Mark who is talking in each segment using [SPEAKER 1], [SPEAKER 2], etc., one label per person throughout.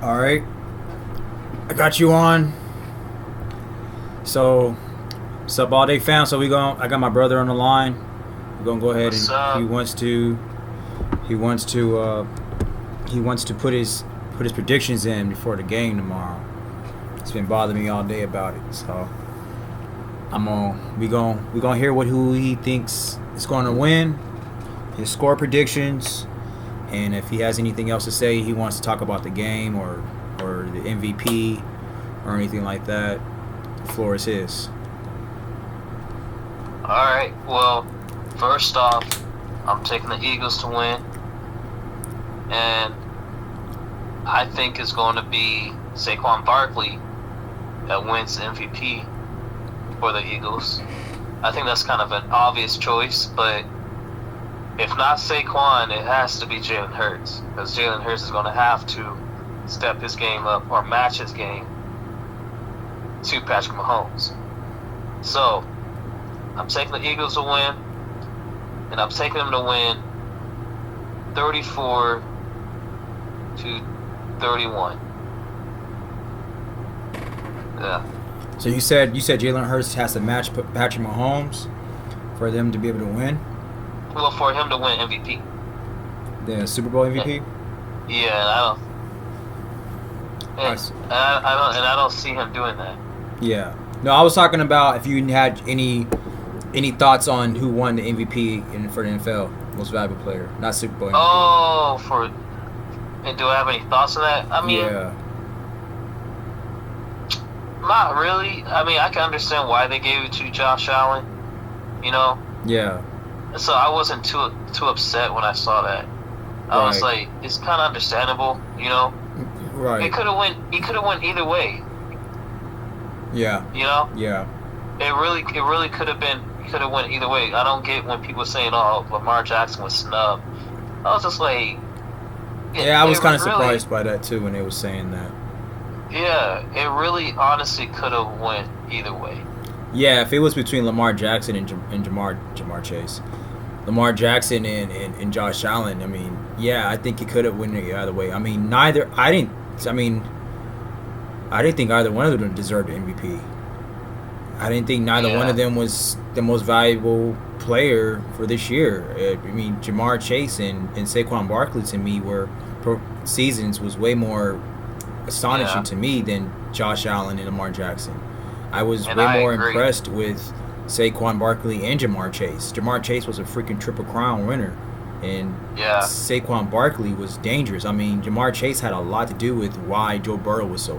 [SPEAKER 1] All right, I got you on. So, sup all day fam. So I got my brother on the line. We're gonna go ahead
[SPEAKER 2] What's
[SPEAKER 1] and
[SPEAKER 2] up?
[SPEAKER 1] he wants to put his predictions in before the game tomorrow. It's been bothering me all day about it. So we gonna hear who he thinks is going to win, his score predictions, and if he has anything else to say, he wants to talk about the game or the MVP or anything like that. The floor is his.
[SPEAKER 2] Alright, well, first off, I'm taking the Eagles to win. And I think it's going to be Saquon Barkley that wins the MVP for the Eagles. I think that's kind of an obvious choice, but if not Saquon, it has to be Jalen Hurts. Because Jalen Hurts is going to have to step his game up or match his game to Patrick Mahomes. So, I'm taking the Eagles to win, and I'm taking them to win 34 to 31. Yeah.
[SPEAKER 1] So you said Jalen Hurts has to match Patrick Mahomes for them to be able to win
[SPEAKER 2] Well, for him to win MVP.
[SPEAKER 1] the Super Bowl MVP.
[SPEAKER 2] Yeah,
[SPEAKER 1] Nice.
[SPEAKER 2] I don't see him doing that.
[SPEAKER 1] Yeah. No, I was talking about if you had any thoughts on who won the MVP for the NFL, most valuable player, not Super Bowl MVP.
[SPEAKER 2] Oh, and do I have any thoughts on that? I mean,
[SPEAKER 1] Yeah.
[SPEAKER 2] not really. I mean, I can understand why they gave it to Josh Allen, you know?
[SPEAKER 1] Yeah.
[SPEAKER 2] So I wasn't too upset when I saw that. I was
[SPEAKER 1] Right.
[SPEAKER 2] like, it's kind of understandable, you know?
[SPEAKER 1] Right.
[SPEAKER 2] He could have went either way,
[SPEAKER 1] Yeah.
[SPEAKER 2] you know?
[SPEAKER 1] Yeah.
[SPEAKER 2] It really could have went either way. I don't get when people saying, "Oh, Lamar Jackson was snubbed." I was just like,
[SPEAKER 1] Yeah, I was kind of
[SPEAKER 2] really,
[SPEAKER 1] surprised by that too when they were saying that.
[SPEAKER 2] Yeah, it really honestly could have went either way.
[SPEAKER 1] Yeah, if it was between Lamar Jackson and Jamar Chase, Lamar Jackson and Josh Allen, I mean, yeah, I think it could have went the other way. I mean, I didn't think either one of them deserved the MVP. I didn't think neither one of them was the most valuable player for this year. I mean, Jamar Chase and Saquon Barkley to me seasons was way more astonishing to me than Josh Allen and Lamar Jackson. I was way more impressed with Saquon Barkley and Jamar Chase. Jamar Chase was a freaking Triple Crown winner, and Saquon Barkley was dangerous. I mean, Jamar Chase had a lot to do with why Joe Burrow was so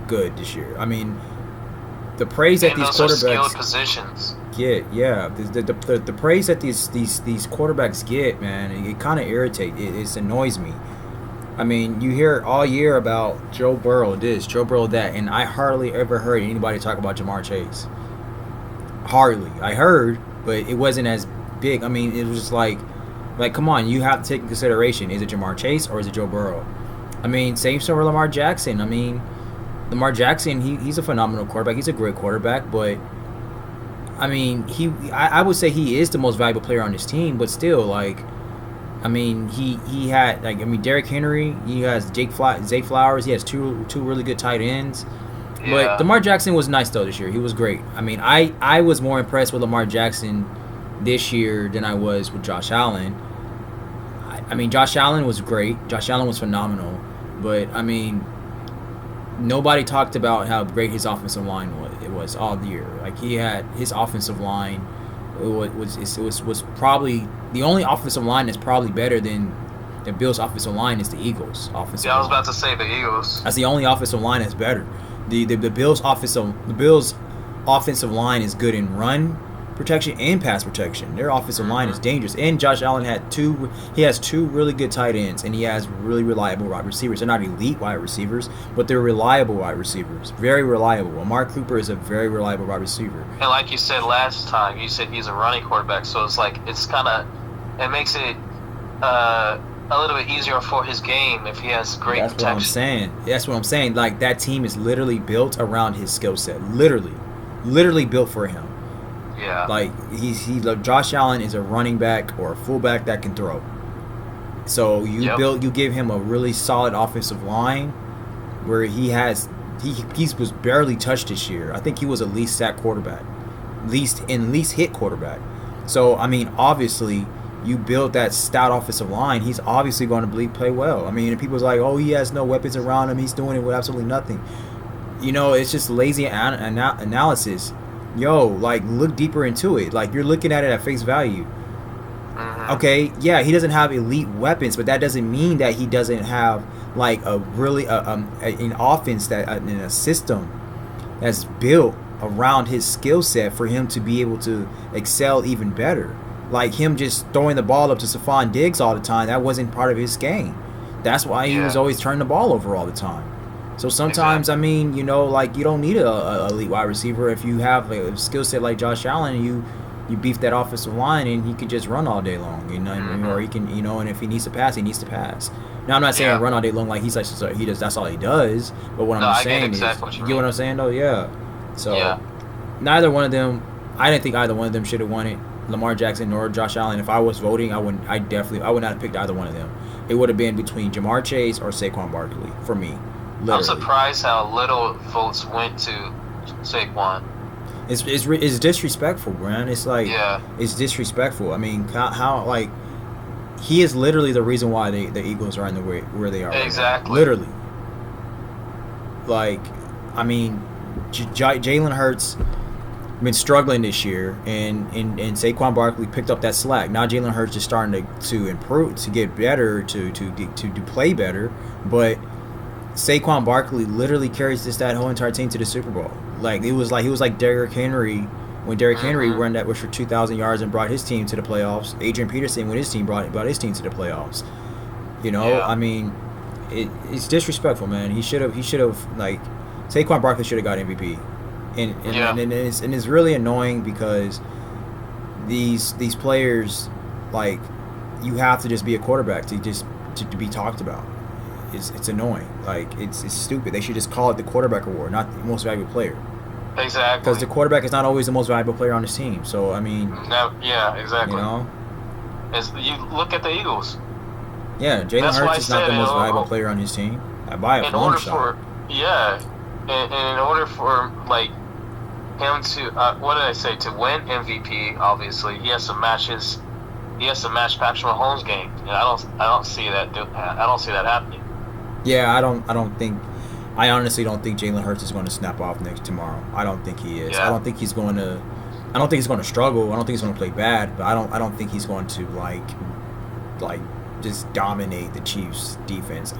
[SPEAKER 1] good this year. I mean, the praise that these quarterbacks get, the praise that these quarterbacks get, man, it kind of irritates. It annoys me. I mean, you hear all year about Joe Burrow this, Joe Burrow that, and I hardly ever heard anybody talk about Jamar Chase. Hardly. I heard, but it wasn't as big. I mean, it was just like, come on, you have to take in consideration, is it Jamar Chase or is it Joe Burrow? I mean, same story with Lamar Jackson. I mean, Lamar Jackson, he's a phenomenal quarterback. He's a great quarterback, but I mean, I would say he is the most valuable player on his team, but still, like, I mean, he had, like, I mean, Derrick Henry, he has Zay Flowers, he has two really good tight ends.
[SPEAKER 2] Yeah.
[SPEAKER 1] But Lamar Jackson was nice though this year. He was great. I mean, I was more impressed with Lamar Jackson this year than I was with Josh Allen. I mean, Josh Allen was great. Josh Allen was phenomenal. But I mean, nobody talked about how great his offensive line was all year. Like, he had his offensive line. It was probably the only offensive line that's probably better than the Bills' offensive line is the Eagles' offensive line.
[SPEAKER 2] Yeah, I was about to say the Eagles.
[SPEAKER 1] That's the only offensive line that's better. The Bills' offensive line is good in run protection and pass protection. Their offensive line is dangerous. And Josh Allen has two really good tight ends, and he has really reliable wide receivers. They're not elite wide receivers, but they're reliable wide receivers. Very reliable. Amari Cooper is a very reliable wide receiver.
[SPEAKER 2] And like you said last time, you said he's a running quarterback, so it's like it makes it a little bit easier for his game if he has great protection.
[SPEAKER 1] That's what I'm saying. Like, that team is literally built around his skill set. Literally built for him.
[SPEAKER 2] Yeah.
[SPEAKER 1] Like, Josh Allen is a running back or a fullback that can throw. So you give him a really solid offensive line, where he was barely touched this year. I think he was a least sack quarterback, least hit quarterback. So I mean, obviously, you build that stout offensive line. He's obviously going to play well. I mean, people's like, oh, he has no weapons around him. He's doing it with absolutely nothing. You know, it's just lazy analysis. Yo, like, look deeper into it. Like, you're looking at it at face value. Okay, yeah, he doesn't have elite weapons, but that doesn't mean that he doesn't have like a really an offense that in a system that's built around his skill set for him to be able to excel even better. Like him just throwing the ball up to Stephon Diggs all the time, that wasn't part of his game. That's why he was always turning the ball over all the time. So sometimes, I mean, you know, like you don't need a elite wide receiver if you have a skill set like Josh Allen and you beef that offensive line and he can just run all day long, you know, or he can, you know, and if he needs to pass, he needs to pass. Now I'm not saying run all day long like he does. That's all he does. But what I'm saying is, you get what I'm saying though, yeah. So neither one of them. I didn't think either one of them should have won it. Lamar Jackson nor Josh Allen. If I was voting, I would not have picked either one of them. It would have been between Jamar Chase or Saquon Barkley for me. Literally.
[SPEAKER 2] I'm surprised how little votes went to Saquon.
[SPEAKER 1] It's disrespectful, man. It's like it's disrespectful. I mean, how like he is literally the reason why the Eagles are in the way where they are.
[SPEAKER 2] Exactly.
[SPEAKER 1] Right, literally. Like, I mean, Jalen Hurts been struggling this year, and Saquon Barkley picked up that slack. Now Jalen Hurts is starting to improve, to get better, to play better, but Saquon Barkley literally carries that whole entire team to the Super Bowl. Like he was like Derrick Henry when Derrick Henry ran that rush for 2,000 yards and brought his team to the playoffs. Adrian Peterson when his team brought his team to the playoffs. You know, I mean, it's disrespectful, man. He should have like Saquon Barkley should have got MVP, and it's really annoying because these players, like, you have to just be a quarterback to be talked about. It's annoying. Like, it's stupid. They should just call it the quarterback award, not the most valuable player.
[SPEAKER 2] Exactly.
[SPEAKER 1] Because the quarterback is not always the most valuable player on his team. So, I mean...
[SPEAKER 2] exactly.
[SPEAKER 1] You know?
[SPEAKER 2] You look at the Eagles.
[SPEAKER 1] Yeah, Jalen Hurts is not the most valuable player on his team. By a long shot.
[SPEAKER 2] In order for, like, him to... what did I say? To win MVP, obviously, he has to match Patrick Mahomes' game. And I don't see that happening. Yeah,
[SPEAKER 1] I honestly don't think Jalen Hurts is going to snap off tomorrow. I don't think he is. I don't think he's going to struggle. I don't think he's going to play bad, but I don't think he's going to like just dominate the Chiefs defense.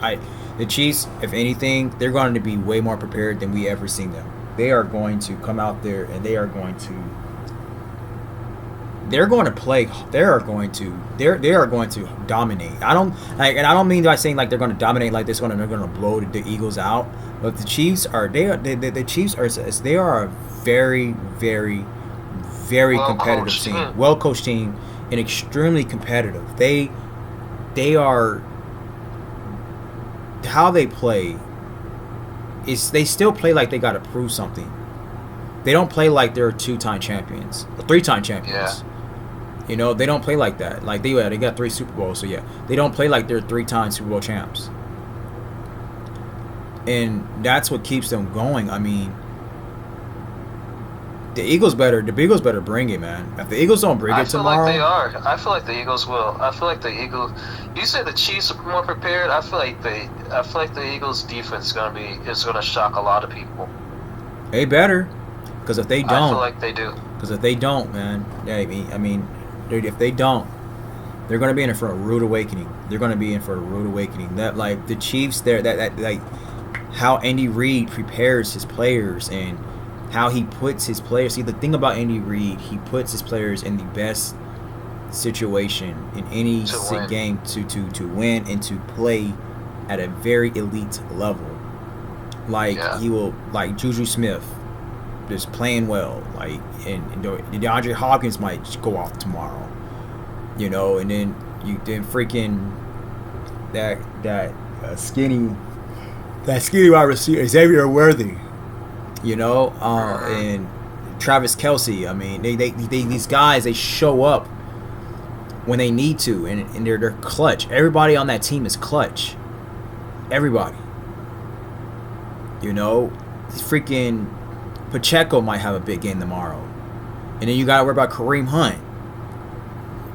[SPEAKER 1] The Chiefs, if anything, they're going to be way more prepared than we ever seen them. They are going to come out there and they are going to dominate. I don't mean by saying like they're going to dominate like they're going to blow the Eagles out, but the Chiefs are a very, very, very competitive team, well coached team, and extremely competitive. They are, how they play is they still play like they got to prove something. They don't play like they're 2-time champions, 3-time champions.
[SPEAKER 2] Yeah.
[SPEAKER 1] You know, they don't play like that. Like they got 3 Super Bowls, so yeah. They don't play like they're 3-time Super Bowl champs. And that's what keeps them going. I mean, the Eagles better bring it, man. If the Eagles don't bring it tomorrow,
[SPEAKER 2] I feel like the Eagles will. I feel like the Eagles. You say the Chiefs are more prepared. I feel like the Eagles defense is gonna shock a lot of people.
[SPEAKER 1] They better, because if they don't,
[SPEAKER 2] I feel like they do.
[SPEAKER 1] Because if they don't, man, I mean, dude, if they don't, they're going to be in for a rude awakening. That, like, the Chiefs, that like, how Andy Reid prepares his players and how he puts his players. See, the thing about Andy Reid, he puts his players in the best situation in any game to win and to play at a very elite level. Like, he will, like Juju Smith, just playing well, like, and DeAndre Hopkins might go off tomorrow, you know, and then freaking that skinny wide receiver Xavier Worthy, you know, and Travis Kelce. I mean, they these guys, they show up when they need to, and they're clutch. Everybody on that team is clutch. Everybody. You know, freaking Pacheco might have a big game tomorrow, and then you got to worry about Kareem Hunt.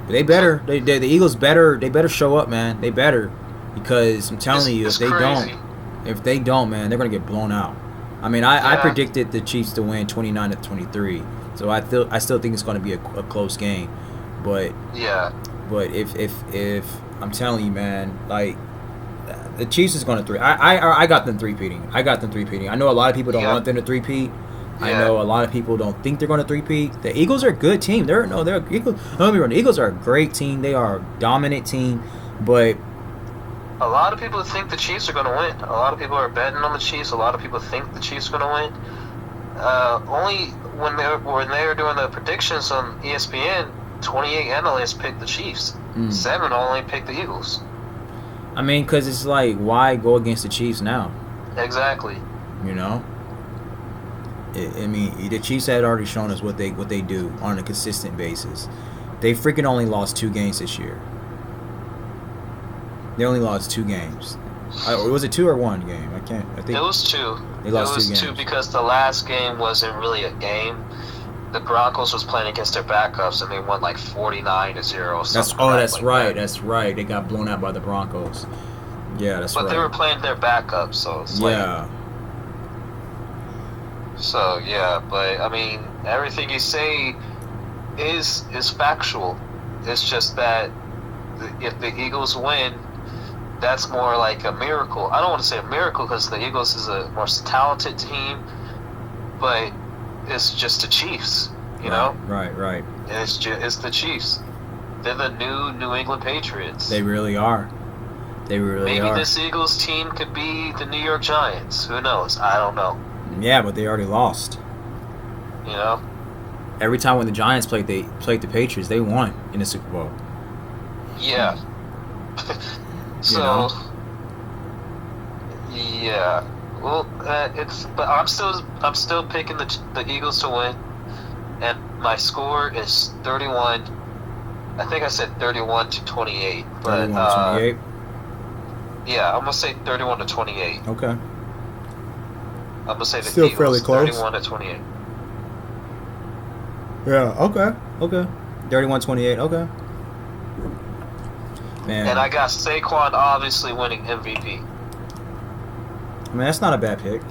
[SPEAKER 1] But they better. The Eagles better. They better show up, man. They better, because I'm telling you, if they don't, man, they're gonna get blown out. I mean, I predicted the Chiefs to win 29-23, so I still think it's gonna be a close game. But if I'm telling you, man, like, the Chiefs is gonna I got them three-peating. I know a lot of people don't want them to three-peat. I know a lot of people don't think they're going to three-peat. The Eagles are a good team. They're Eagles. Don't get me wrong. The Eagles are a great team. They are a dominant team, but
[SPEAKER 2] a lot of people think the Chiefs are going to win. A lot of people are betting on the Chiefs. A lot of people think the Chiefs are going to win. Only when they were doing the predictions on ESPN, 28 analysts picked the Chiefs. 7 only picked the Eagles.
[SPEAKER 1] I mean, because it's like, why go against the Chiefs now?
[SPEAKER 2] Exactly.
[SPEAKER 1] You know. I mean, the Chiefs had already shown us what they do on a consistent basis. They freaking only lost 2 games this year. They only lost 2 games. Was it 2 or 1 game? I think
[SPEAKER 2] it was 2.
[SPEAKER 1] They lost 2 games.
[SPEAKER 2] It was 2 because the last game wasn't really a game. The Broncos was playing against their backups, and they won like 49-0.
[SPEAKER 1] That's right. That's right. They got blown out by the Broncos. Yeah, that's right.
[SPEAKER 2] But they were playing their backups, so it's So, but, I mean, everything you say is factual. It's just that if the Eagles win, that's more like a miracle. I don't want to say a miracle because the Eagles is a more talented team, but it's just the Chiefs, you know?
[SPEAKER 1] Right.
[SPEAKER 2] It's the Chiefs. They're the New England Patriots.
[SPEAKER 1] They really are.
[SPEAKER 2] Maybe this Eagles team could be the New York Giants. Who knows? I don't know.
[SPEAKER 1] Yeah, but they already lost.
[SPEAKER 2] You know?
[SPEAKER 1] Every time when the Giants played the Patriots, they won in the Super Bowl.
[SPEAKER 2] Yeah. So, yeah. Well, but I'm still picking the Eagles to win, and my score is 31. I think I said 31-28, but
[SPEAKER 1] 31-28.
[SPEAKER 2] Yeah, I'm gonna say 31-28.
[SPEAKER 1] Okay.
[SPEAKER 2] I'm gonna say the
[SPEAKER 1] still
[SPEAKER 2] Eagles,
[SPEAKER 1] fairly close.
[SPEAKER 2] 31-28.
[SPEAKER 1] Yeah. Okay. 31-28. Okay. Man.
[SPEAKER 2] And I got Saquon obviously winning MVP.
[SPEAKER 1] I mean, that's not a bad pick.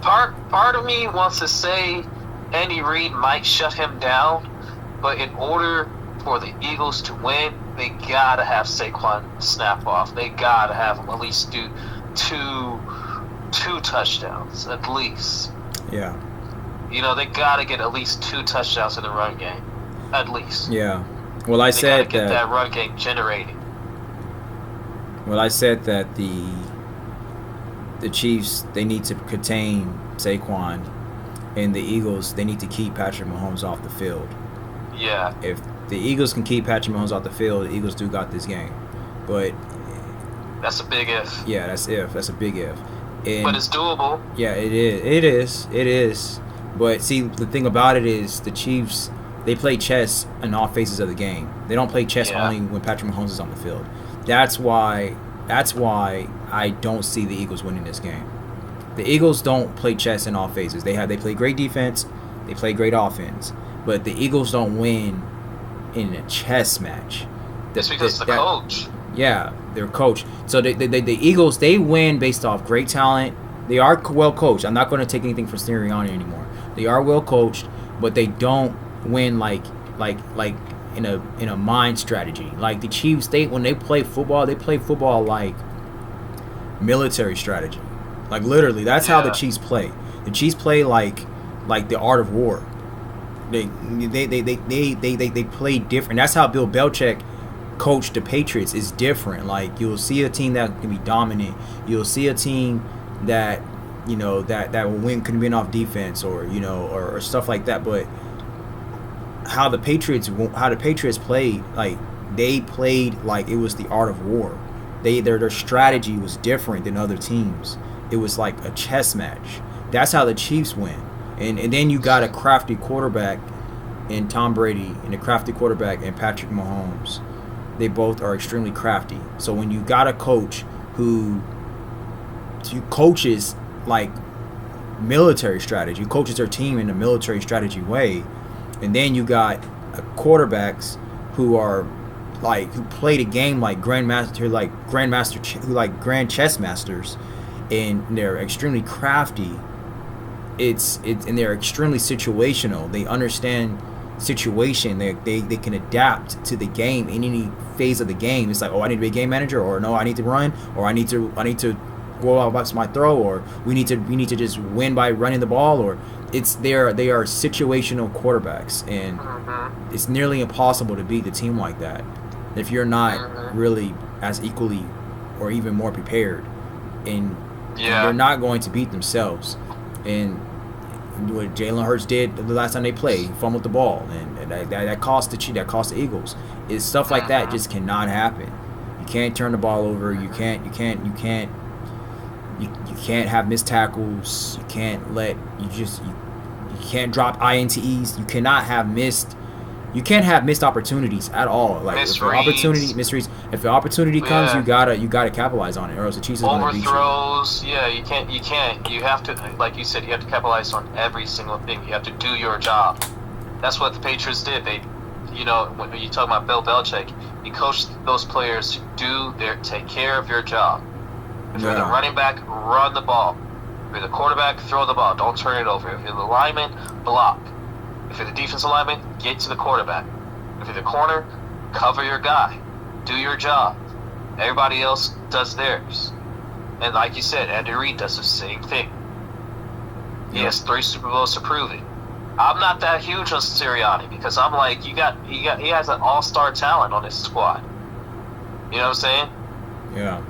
[SPEAKER 2] Part of me wants to say Andy Reid might shut him down, but in order for the Eagles to win, they gotta have Saquon snap off. They gotta have him at least do two touchdowns at least.
[SPEAKER 1] Yeah.
[SPEAKER 2] You know, they gotta get at least 2 touchdowns in the run game, at least.
[SPEAKER 1] Yeah. Well, I said
[SPEAKER 2] gotta get that run game generating.
[SPEAKER 1] Well, I said that the Chiefs, they need to contain Saquon, and the Eagles, they need to keep Patrick Mahomes off the field.
[SPEAKER 2] Yeah.
[SPEAKER 1] If the Eagles can keep Patrick Mahomes off the field, the Eagles do got this game. But
[SPEAKER 2] that's a big if.
[SPEAKER 1] Yeah, that's a big if. And
[SPEAKER 2] but it's doable.
[SPEAKER 1] Yeah, it is. But see, the thing about it is the Chiefs, they play chess in all phases of the game. They don't play chess only when Patrick Mahomes is on the field. That's why I don't see the Eagles winning this game. The Eagles don't play chess in all phases. They play great defense, they play great offense, but the Eagles don't win in a chess match.
[SPEAKER 2] That's because the coach.
[SPEAKER 1] Yeah, their coach. So the Eagles, they win based off great talent. They are well coached. I'm not going to take anything from Sirianni anymore. They are well coached, but they don't win like in a mind strategy. Like the Chiefs, when they play football like military strategy. Like literally, that's how the Chiefs play. The Chiefs play like the art of war. They play different. That's how Bill Belichick coached the Patriots. Is different. Like you'll see a team that can be dominant. You'll see a team that that will win, can win off defense or or stuff like that. But how the Patriots played, like they played like it was the art of war. Their strategy was different than other teams. It was like a chess match. That's how the Chiefs win. And then you got a crafty quarterback in Tom Brady and a crafty quarterback in Patrick Mahomes. They both are extremely crafty. So when you got a coach who coaches like military strategy. Coaches their team in a military strategy way, and then you got quarterbacks who are who play the game like grand chess masters, and they're extremely crafty. And they're extremely situational. They understand situation. They can adapt to the game in any phase of the game. It's like, oh, I need to be a game manager, or no, I need to run, or I need to go out about my throw, or we need to just win by running the ball, or they are situational quarterbacks, and it's nearly impossible to beat the team like that if you're not really as equally or even more prepared, and they're not going to beat themselves. And what Jalen Hurts did the last time they played, he fumbled the ball, and that cost the Eagles. It's stuff like that just cannot happen. You can't turn the ball over. You can't have missed tackles. You can't drop INTs. You can't have missed opportunities at all. Like if an opportunity comes, you gotta capitalize on it, or else the Chiefs is gonna beat you.
[SPEAKER 2] Overthrows, you can't. You have to, like you said, you have to capitalize on every single thing. You have to do your job. That's what the Patriots did. They, when you talk about Bill Belichick, he coached those players to take care of your job. If you're the running back, run the ball. If you're the quarterback, throw the ball. Don't turn it over. If you're the lineman, block. If you're the defensive lineman, get to the quarterback. If you're the corner, cover your guy. Do your job. Everybody else does theirs. And like you said, Andy Reid does the same thing. He has 3 Super Bowls to prove it. I'm not that huge on Sirianni because I'm like, he has an all-star talent on his squad. You know what I'm saying?
[SPEAKER 1] Yeah.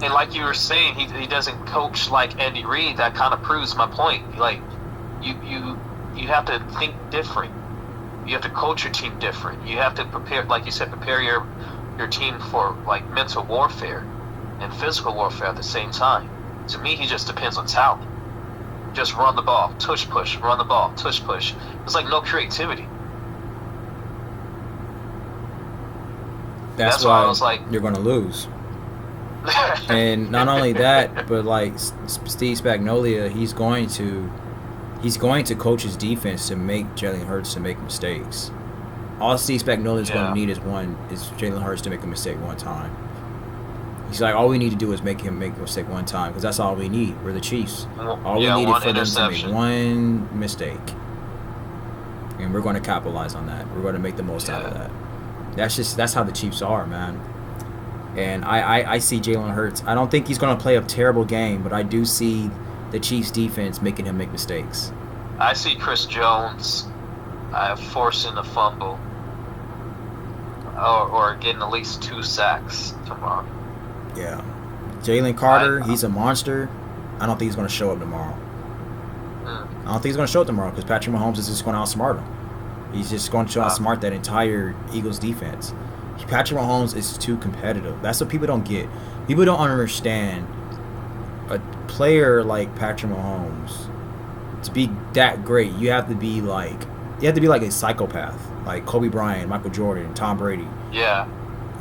[SPEAKER 2] And like you were saying, he doesn't coach like Andy Reid. That kind of proves my point. Like, you have to think different. You have to coach your team different. You have to prepare, like you said, prepare your team for like mental warfare and physical warfare at the same time. To me, he just depends on talent. Just run the ball, tush push, run the ball, tush push. It's like no creativity.
[SPEAKER 1] That's why I was like, you're going to lose. And not only that, but like Steve Spagnuolo, he's going to coach his defense to make Jalen Hurts to make mistakes. All Steve Spagnuolo is going to need is Jalen Hurts to make a mistake one time. He's like, all we need to do is make him make a mistake one time, because that's all we need. We're the Chiefs. All we need is for them to make one mistake, and we're going to capitalize on that. We're going to make the most out of that. That's how the Chiefs are, man. And I see Jalen Hurts. I don't think he's going to play a terrible game, but I do see the Chiefs' defense making him make mistakes.
[SPEAKER 2] I see Chris Jones forcing a fumble or getting at least 2 sacks tomorrow.
[SPEAKER 1] Yeah. Jalen Carter, he's a monster. I don't think he's going to show up tomorrow. I don't think he's going to show up tomorrow because Patrick Mahomes is just going to outsmart him. He's just going to outsmart that entire Eagles defense. Patrick Mahomes is too competitive. That's what people don't get. People don't understand. A player like Patrick Mahomes, to be that great, you have to be like a psychopath, like Kobe Bryant, Michael Jordan, Tom Brady.
[SPEAKER 2] Yeah.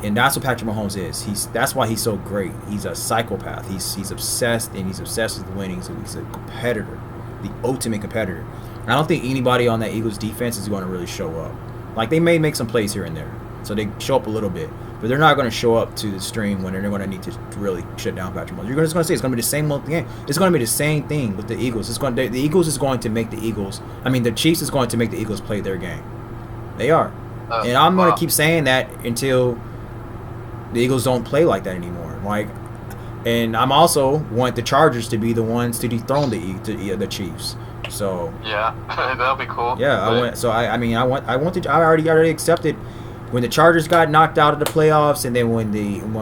[SPEAKER 1] And that's what Patrick Mahomes is. That's why he's so great. He's a psychopath. He's obsessed, and he's obsessed with winning. So he's a competitor, the ultimate competitor. And I don't think anybody on that Eagles defense is going to really show up. Like, they may make some plays here and there, so they show up a little bit, but they're not going to show up to the stream when they're going to need to really shut down Patrick Mahomes. You're just going to say it's going to be the same game. It's going to be the same thing with the Eagles. The Eagles is going to make the Eagles. The Chiefs is going to make the Eagles play their game. They are, and I'm going to keep saying that until the Eagles don't play like that anymore. And I'm also want the Chargers to be the ones to dethrone the Chiefs. So
[SPEAKER 2] yeah, that'll be cool.
[SPEAKER 1] Yeah, I already accepted when the Chargers got knocked out of the playoffs, and then when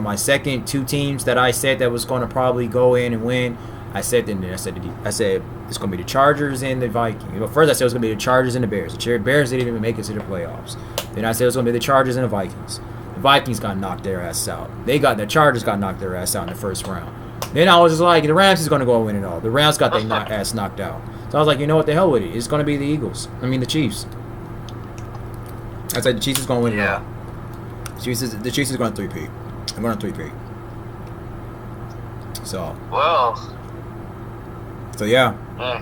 [SPEAKER 1] my second 2 teams that I said that was going to probably go in and win, I said it's going to be the Chargers and the Vikings. First I said it was going to be the Chargers and the Bears. The Bears didn't even make it to the playoffs. Then I said it was going to be the Chargers and the Vikings. The Vikings got knocked their ass out. The Chargers got knocked their ass out in the first round. Then I was just like, the Rams is going to go win it all. The Rams got their ass knocked out. So I was like, you know what, the hell with it. It's going to be the Chiefs. I said the Chiefs is going to win it all. The Chiefs is going to three-peat. I'm going to three-peat. So.
[SPEAKER 2] Well.
[SPEAKER 1] So yeah.
[SPEAKER 2] Hey.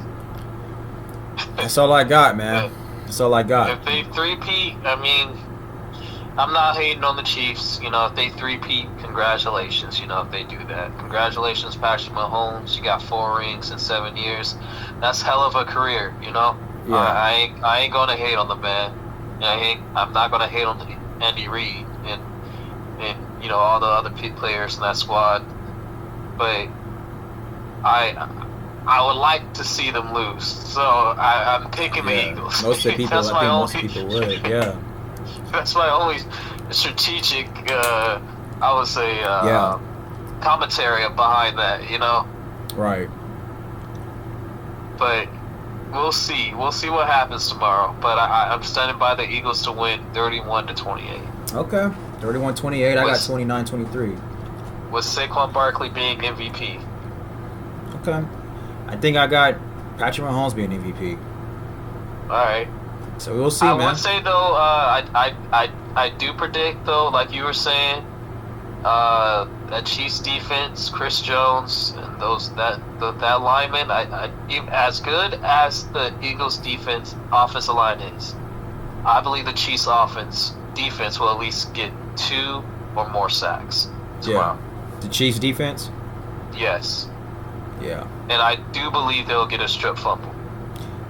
[SPEAKER 1] That's all I got, man. That's all I got.
[SPEAKER 2] If they three-peat, I mean, I'm not hating on the Chiefs. You know, if they three-peat, congratulations. You know, if they do that, congratulations, Patrick Mahomes. You got 4 rings in 7 years. That's hell of a career. You know.
[SPEAKER 1] Yeah.
[SPEAKER 2] I ain't gonna hate on the man. I'm not gonna hate on Andy Reid and you know all the other players in that squad. But I would like to see them lose, so I'm picking the Eagles.
[SPEAKER 1] Most of the people, most people would. Yeah.
[SPEAKER 2] That's my only strategic, I would say, commentary behind that. You know.
[SPEAKER 1] Right.
[SPEAKER 2] But we'll see. We'll see what happens tomorrow. But I'm standing by the Eagles to win 31-28.
[SPEAKER 1] Okay. 31-28. I got 29-23.
[SPEAKER 2] With Saquon Barkley being MVP.
[SPEAKER 1] Okay. I think I got Patrick Mahomes being MVP.
[SPEAKER 2] All right.
[SPEAKER 1] So we'll see, man.
[SPEAKER 2] I would say though, I do predict though, like you were saying, that Chiefs defense, Chris Jones, and that lineman, as good as the Eagles defense offensive line is, I believe the Chiefs defense will at least get 2 or more sacks tomorrow.
[SPEAKER 1] Yeah. The Chiefs defense?
[SPEAKER 2] Yes.
[SPEAKER 1] Yeah.
[SPEAKER 2] And I do believe they'll get a strip fumble.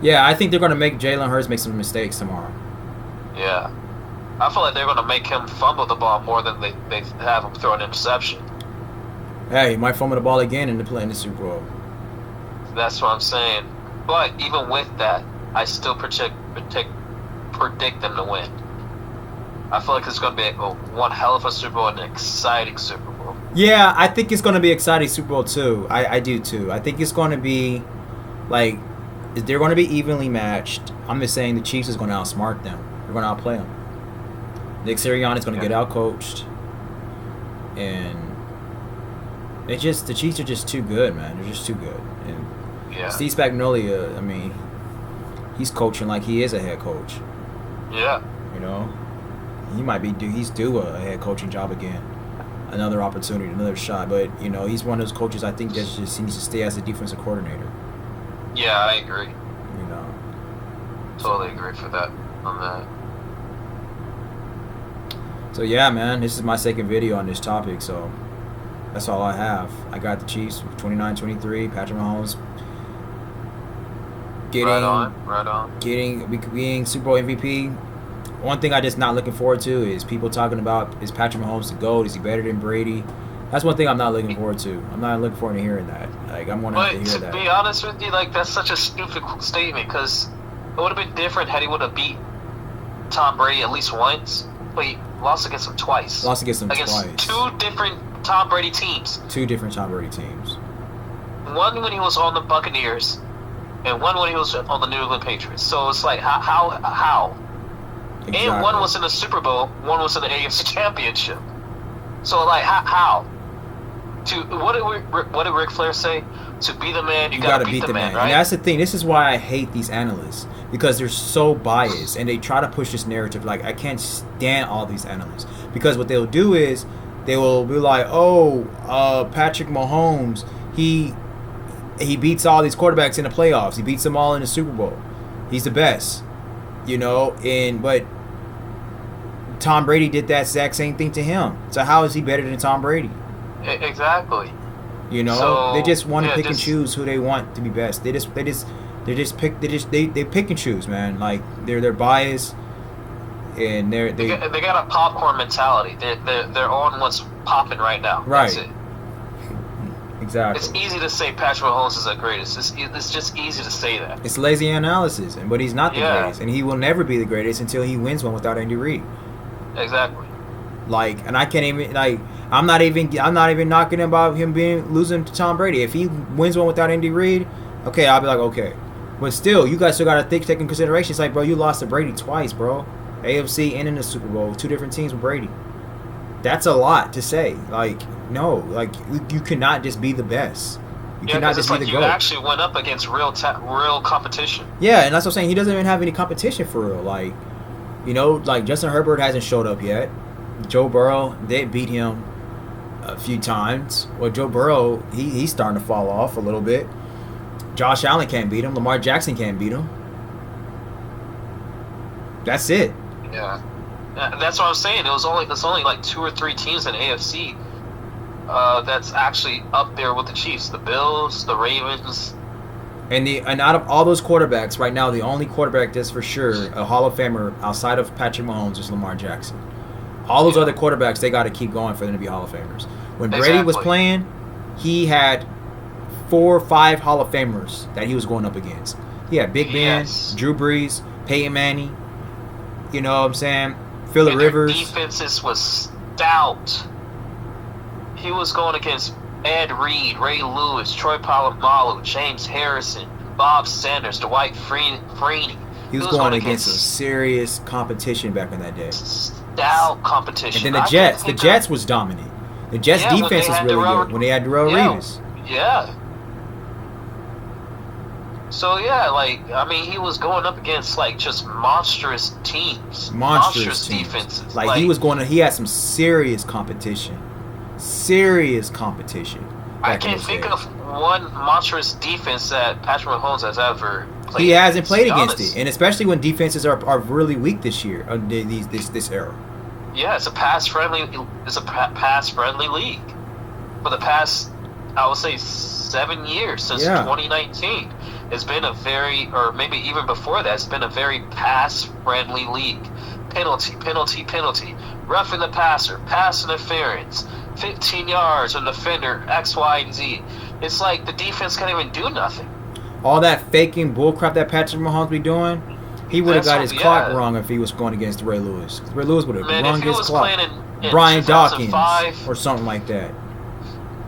[SPEAKER 1] Yeah, I think they're going to make Jalen Hurts make some mistakes tomorrow.
[SPEAKER 2] Yeah. I feel like they're going to make him fumble the ball more than they have him throw an interception.
[SPEAKER 1] Hey, he might fumble the ball again in the Super Bowl.
[SPEAKER 2] That's what I'm saying. But even with that, I still predict them to win. I feel like it's going to be one hell of a Super Bowl and an exciting Super Bowl.
[SPEAKER 1] Yeah, I think it's going to be exciting Super Bowl too. I do too. I think it's going to be like they're going to be evenly matched. I'm just saying the Chiefs is going to outsmart them. They're going to outplay them. Nick Sirianni is going to get outcoached, and the Chiefs are just too good, man. They're just too good. And Steve Spagnuolo, I mean, he's coaching like he is a head coach.
[SPEAKER 2] Yeah.
[SPEAKER 1] You know, he's due a head coaching job again. Another opportunity, another shot. But, you know, he's one of those coaches I think that he needs to stay as a defensive coordinator.
[SPEAKER 2] Yeah, I agree.
[SPEAKER 1] You know.
[SPEAKER 2] Totally agree on that.
[SPEAKER 1] So, yeah, man, this is my second video on this topic, so that's all I have. I got the Chiefs 29-23, Patrick Mahomes
[SPEAKER 2] right on.
[SPEAKER 1] Being Super Bowl MVP. One thing I just not looking forward to is people talking about, is Patrick Mahomes the GOAT? Is he better than Brady? That's one thing I'm not looking forward to. I'm not looking forward to hearing that. Like, I'm going to have to hear that.
[SPEAKER 2] But to be honest with you, like, that's such a stupid statement because it would have been different had he would have beat Tom Brady at least once. But he lost against him twice. Against 2 different Tom Brady teams. 2 different
[SPEAKER 1] Tom Brady teams.
[SPEAKER 2] One when he was on the Buccaneers, and one when he was on the New England Patriots. So it's like, how? Exactly. And one was in the Super Bowl, one was in the AFC Championship. So, like, how? What did Ric Flair say? To be the man, you gotta beat the man, right?
[SPEAKER 1] And that's the thing. This is why I hate these analysts. Because they're so biased. And they try to push this narrative. Like, I can't stand all these analysts. Because what they'll do is, they will be like, Patrick Mahomes, he beats all these quarterbacks in the playoffs. He beats them all in the Super Bowl. He's the best. You know, but Tom Brady did that exact same thing to him. So how is he better than Tom Brady?
[SPEAKER 2] Exactly.
[SPEAKER 1] You know, so, they just want to pick and choose who they want to be best. They pick and choose, man. Like they're biased, and they
[SPEAKER 2] got a popcorn mentality. They're on what's popping right now.
[SPEAKER 1] Right.
[SPEAKER 2] That's it.
[SPEAKER 1] Exactly.
[SPEAKER 2] It's easy to say Patrick Mahomes is the greatest. It's just easy to say that.
[SPEAKER 1] It's lazy analysis, but he's not the greatest, and he will never be the greatest until he wins one without Andy Reid.
[SPEAKER 2] Exactly.
[SPEAKER 1] Like, and I can't even I'm not even knocking about him losing to Tom Brady. If he wins one without Andy Reid, okay, I'll be like, okay. But still, you guys still got to take in consideration. It's like, bro, you lost to Brady twice, bro. AFC and in the Super Bowl, 2 different teams with Brady. That's a lot to say. Like, no, like you cannot just be the best. You cannot just be the GOAT.
[SPEAKER 2] You actually went up against real competition.
[SPEAKER 1] Yeah, and that's what I'm saying. He doesn't even have any competition for real. Like, you know, like Justin Herbert hasn't showed up yet. Joe Burrow, they beat him. a few times. Well, Joe Burrow, he's starting to fall off a little bit. Josh Allen can't beat him. Lamar Jackson can't beat him. That's it.
[SPEAKER 2] Yeah. That's what I'm saying. It's only like 2 or 3 teams in AFC that's actually up there with the Chiefs. The Bills, the Ravens.
[SPEAKER 1] And out of all those quarterbacks right now, the only quarterback that's for sure a Hall of Famer outside of Patrick Mahomes is Lamar Jackson. All those other quarterbacks, they got to keep going for them to be Hall of Famers. When Brady was playing, he had 4 or 5 Hall of Famers that he was going up against. He had Big Ben, Drew Brees, Peyton Manning. You know what I'm saying? Phillip Rivers.
[SPEAKER 2] Their defenses was stout. He was going against Ed Reed, Ray Lewis, Troy Polamalu, James Harrison, Bob Sanders, Dwight Freeney.
[SPEAKER 1] He was going against some serious competition back in that day.
[SPEAKER 2] Stout competition.
[SPEAKER 1] And then the Jets. The Jets was dominant. The Jets' defense was really good when they had Darrelle Revis.
[SPEAKER 2] Yeah. So, he was going up against, just monstrous teams. Monstrous defenses.
[SPEAKER 1] He had some serious competition.
[SPEAKER 2] I can't think of one monstrous defense that Patrick Mahomes has ever played.
[SPEAKER 1] He hasn't played against it, and especially when defenses are really weak this year, this era.
[SPEAKER 2] Yeah, it's a pass-friendly league. For the past, I would say, 7 years, since 2019. It's been or maybe even before that, it's been a very pass-friendly league. Penalty. Roughing the passer, pass interference, 15 yards on defender, X, Y, and Z. It's like the defense can't even do nothing.
[SPEAKER 1] All that faking bullcrap that Patrick Mahomes be doing, he would have got his clock wrong if he was going against Ray Lewis. Ray Lewis would have rung his clock.
[SPEAKER 2] In
[SPEAKER 1] Brian Dawkins or something like that.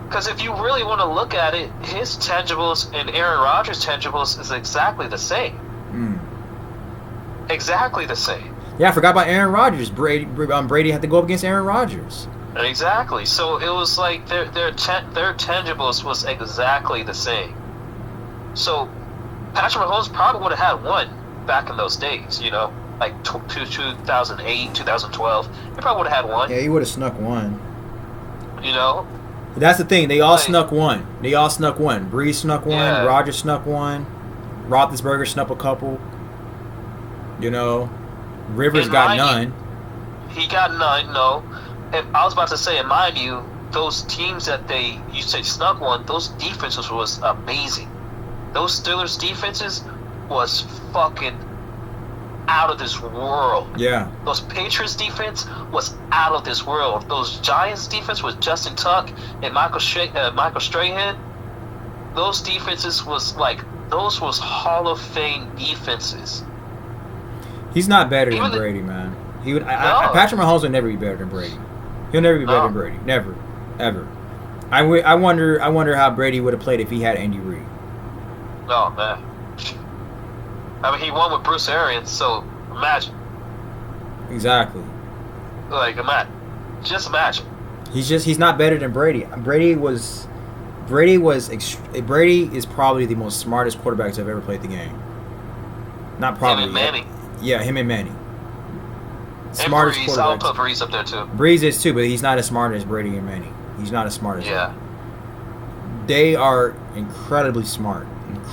[SPEAKER 2] Because if you really want to look at it, his tangibles and Aaron Rodgers' tangibles is exactly the same. Exactly the same.
[SPEAKER 1] Yeah, I forgot about Aaron Rodgers. Brady had to go up against Aaron Rodgers.
[SPEAKER 2] Exactly. So it was like their tangibles was exactly the same. So Patrick Mahomes probably would have had one back in those days, like 2008, 2012. He probably would have had one.
[SPEAKER 1] Yeah, he would have snuck one.
[SPEAKER 2] But
[SPEAKER 1] that's the thing. They all snuck one. Breeze snuck one. Yeah. Rodgers snuck one. Roethlisberger snuck a couple. Rivers got none.
[SPEAKER 2] He got none, no. And I was about to say, and mind you, those teams that you say snuck one, those defenses was amazing. Those Steelers defenses was fucking out of this world.
[SPEAKER 1] Yeah.
[SPEAKER 2] Those Patriots defense was out of this world. Those Giants defense was Justin Tuck and Michael Strahan. Those defenses was Hall of Fame defenses.
[SPEAKER 1] He's not better than Brady, man. Patrick Mahomes will never be better than Brady. He'll never be better than Brady. Never, ever. I wonder how Brady would have played if he had Andy Reid.
[SPEAKER 2] Oh man. He won with Bruce Arians, so imagine.
[SPEAKER 1] Exactly.
[SPEAKER 2] Just imagine.
[SPEAKER 1] He's not better than Brady. Brady is probably the most smartest quarterback to have ever played the game. Not probably.
[SPEAKER 2] Him and Manning.
[SPEAKER 1] Yeah, him and Manning.
[SPEAKER 2] Smartest quarterback. I'll put Breeze up there too.
[SPEAKER 1] Breeze is too, but he's not as smart as Brady and Manning. He's not as smart as them. They are incredibly smart.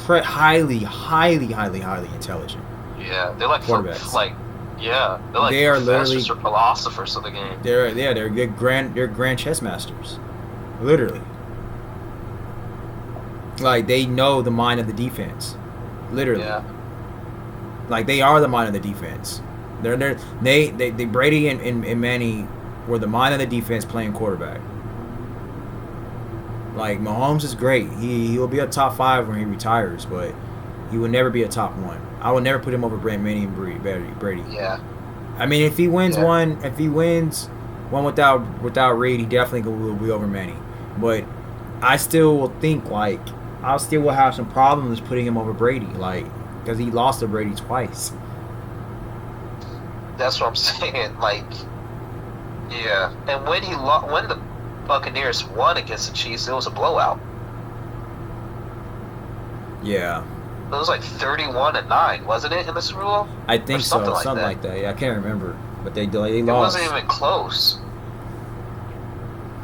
[SPEAKER 1] Highly intelligent.
[SPEAKER 2] Yeah, they're like
[SPEAKER 1] quarterbacks.
[SPEAKER 2] They
[SPEAKER 1] are literally
[SPEAKER 2] philosophers of the game.
[SPEAKER 1] They're good grand chess masters. Literally. They know the mind of the defense. Literally.
[SPEAKER 2] Yeah.
[SPEAKER 1] They are the mind of the defense. They Brady and Manny were the mind of the defense playing quarterback. Mahomes is great. He will be a top 5 when he retires, but he will never be a top 1. I will never put him over Manny and Brady.
[SPEAKER 2] Yeah.
[SPEAKER 1] If he wins one without Reid, he definitely will be over Manny. But I still will think I still will have some problems putting him over Brady, because he lost to Brady twice.
[SPEAKER 2] That's what I'm saying. Yeah. And when the Buccaneers won against the Chiefs, it was a blowout.
[SPEAKER 1] Yeah.
[SPEAKER 2] It was 31-9, wasn't it, in the Super Bowl?
[SPEAKER 1] I think so. Something like that. Yeah, I can't remember. But they lost.
[SPEAKER 2] It wasn't even close.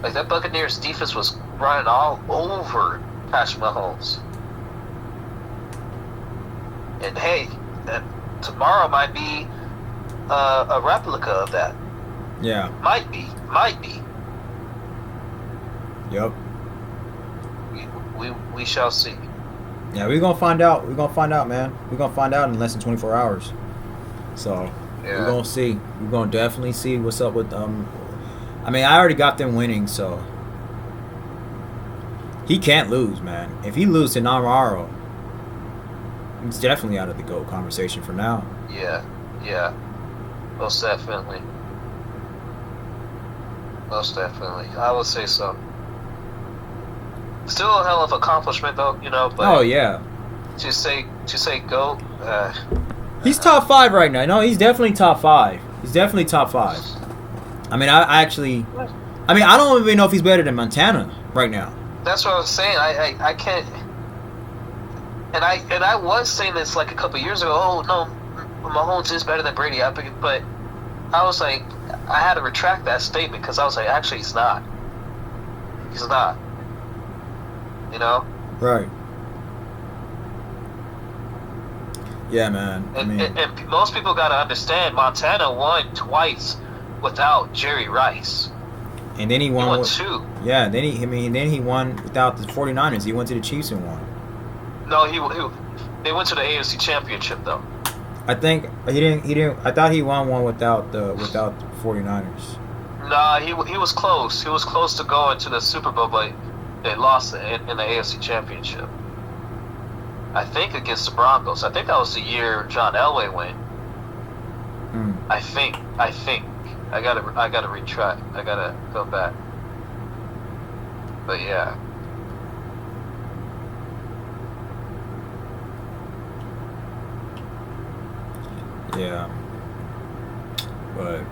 [SPEAKER 2] Like, that Buccaneers defense was running all over Patrick Mahomes. And hey, tomorrow might be a replica of that.
[SPEAKER 1] Yeah.
[SPEAKER 2] Might be.
[SPEAKER 1] Yep.
[SPEAKER 2] We shall see.
[SPEAKER 1] Yeah, we're gonna find out. We're gonna find out, man. We're gonna find out in less than 24 hours. So we're gonna see. We're gonna definitely see what's up with I mean, I already got them winning, so he can't lose, man. If he loses to Namaro, he's definitely out of the GOAT conversation for now.
[SPEAKER 2] Yeah. Most definitely. I would say so. Still a hell of accomplishment, though, But
[SPEAKER 1] oh yeah.
[SPEAKER 2] To say GOAT.
[SPEAKER 1] He's top 5 right now. No, he's definitely top 5. He's definitely top 5. I mean, I don't even know if he's better than Montana right now.
[SPEAKER 2] That's what I was saying. I can't. And I was saying this like a couple years ago. Oh no, Mahomes is better than Brady. But I was like, I had to retract that statement because I was like, actually, he's not. He's not.
[SPEAKER 1] Right. Yeah, man.
[SPEAKER 2] And most people got to understand, Montana won twice without Jerry Rice.
[SPEAKER 1] And then he won
[SPEAKER 2] 2.
[SPEAKER 1] Yeah, then he won without the 49ers. He went to the Chiefs and won.
[SPEAKER 2] No, they went to the AFC Championship though.
[SPEAKER 1] I think he didn't. I thought he won one without the 49ers.
[SPEAKER 2] Nah, he was close. He was close to going to the Super Bowl, but they lost in the AFC Championship. I think against the Broncos. I think that was the year John Elway went. I think. I gotta retract. I gotta go back. But yeah.
[SPEAKER 1] Yeah. But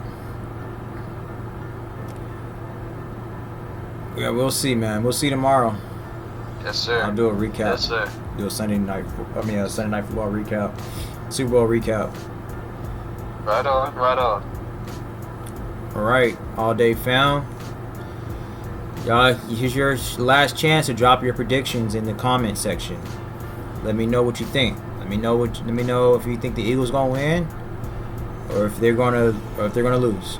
[SPEAKER 1] yeah, we'll see, man. We'll see tomorrow.
[SPEAKER 2] Yes, sir.
[SPEAKER 1] I'll do a recap.
[SPEAKER 2] Yes, sir.
[SPEAKER 1] Do a Sunday night football recap. Super Bowl recap.
[SPEAKER 2] Right on.
[SPEAKER 1] All right, all day fam. Y'all, here's your last chance to drop your predictions in the comment section. Let me know what you think. Let me know if you think the Eagles gonna win, or if they're gonna lose.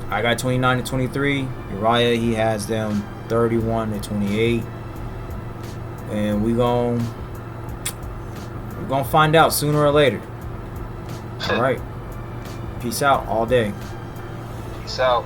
[SPEAKER 1] I got 29-23. Uriah, he has them 31-28, and we're gonna find out sooner or later. All right. Peace out all day.
[SPEAKER 2] Peace out.